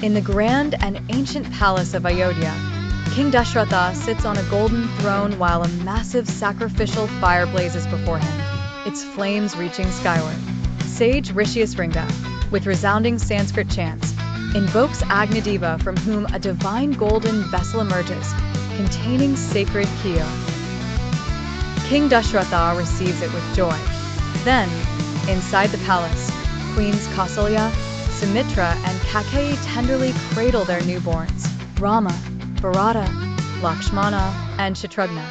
In the grand and ancient palace of Ayodhya, King Dashratha sits on a golden throne while a massive sacrificial fire blazes before him, its flames reaching skyward. Sage Rishyasringa, with resounding Sanskrit chants, invokes Agnideva, from whom a divine golden vessel emerges, containing sacred Ghee. King Dashratha receives it with joy. Then, inside the palace, Queens Kausalya, Sumitra, and Kehgay tenderly cradle their newborns, Rama, Bharata, Lakshmana, and Shatrughna.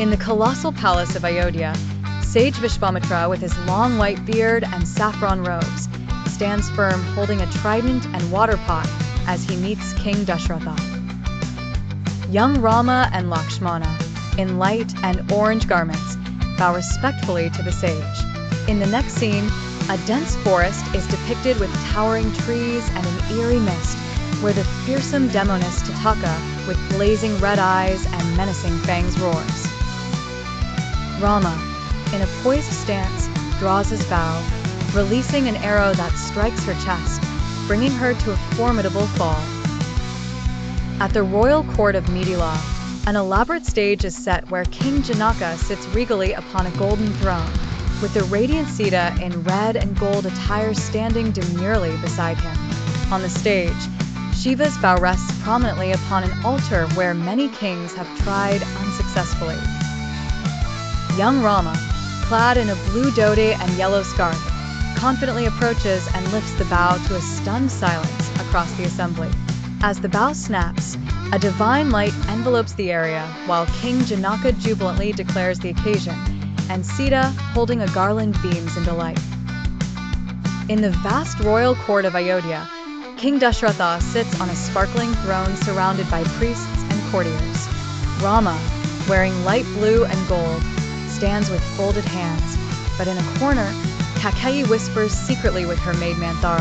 In the colossal palace of Ayodhya, Sage Vishwamitra, with his long white beard and saffron robes, stands firm holding a trident and water pot as he meets King Dashratha. Young Rama and Lakshmana, in light and orange garments, bow respectfully to the sage. In the next scene, a dense forest is depicted with towering trees and an eerie mist, where the fearsome demoness Tataka, with blazing red eyes and menacing fangs, roars. Rama, in a poised stance, draws his bow, releasing an arrow that strikes her chest, bringing her to a formidable fall. At the royal court of Mithila, an elaborate stage is set where King Janaka sits regally upon a golden throne, with the radiant Sita in red and gold attire standing demurely beside him. On the stage, Shiva's bow rests prominently upon an altar where many kings have tried unsuccessfully. Young Rama, clad in a blue dhoti and yellow scarf, confidently approaches and lifts the bow to a stunned silence across the assembly. As the bow snaps, a divine light envelopes the area while King Janaka jubilantly declares the occasion, and Sita, holding a garland, beams into light. In the vast royal court of Ayodhya, King Dashratha sits on a sparkling throne surrounded by priests and courtiers. Rama, wearing light blue and gold, stands with folded hands, but in a corner, Kehgay whispers secretly with her maid Manthara,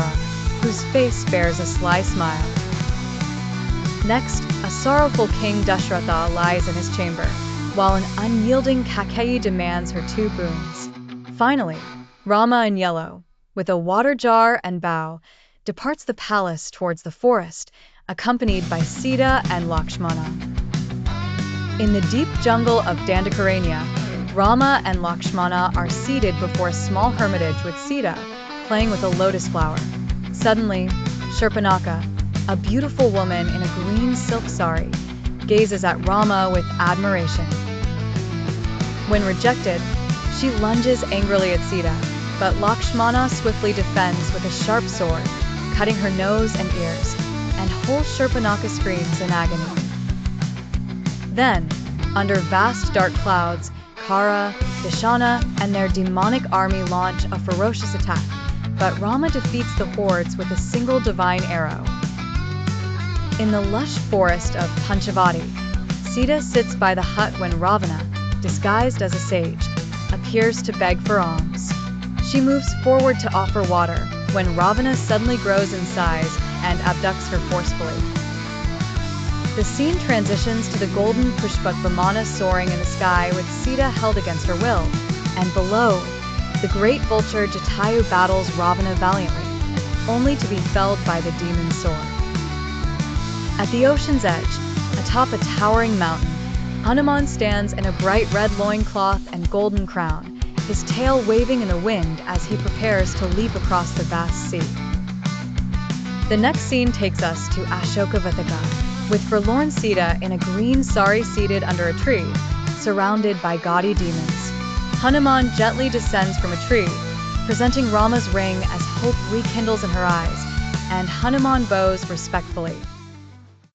whose face bears a sly smile. Next, a sorrowful King Dashratha lies in his chamber, while an unyielding Kehgay demands her two boons. Finally, Rama in yellow, with a water jar and bow, departs the palace towards the forest, accompanied by Sita and Lakshmana. In the deep jungle of Dandakaranya, Rama and Lakshmana are seated before a small hermitage with Sita, playing with a lotus flower. Suddenly, Shurpanakha, a beautiful woman in a green silk sari, gazes at Rama with admiration. When rejected, she lunges angrily at Sita, but Lakshmana swiftly defends with a sharp sword, cutting her nose and ears, and whole Shurpanakha screams in agony. Then, under vast dark clouds, Kara, Dashana, and their demonic army launch a ferocious attack, but Rama defeats the hordes with a single divine arrow. In the lush forest of Panchavati, Sita sits by the hut when Ravana, disguised as a sage, appears to beg for alms. She moves forward to offer water when Ravana suddenly grows in size and abducts her forcefully. The scene transitions to the golden Pushpak Vimana soaring in the sky with Sita held against her will, and below, the great vulture Jatayu battles Ravana valiantly, only to be felled by the demon's sword. At the ocean's edge, atop a towering mountain, Hanuman stands in a bright red loincloth and golden crown, his tail waving in the wind as he prepares to leap across the vast sea. The next scene takes us to Ashokavataka, with forlorn Sita in a green sari seated under a tree, surrounded by gaudy demons. Hanuman gently descends from a tree, presenting Rama's ring as hope rekindles in her eyes, and Hanuman bows respectfully.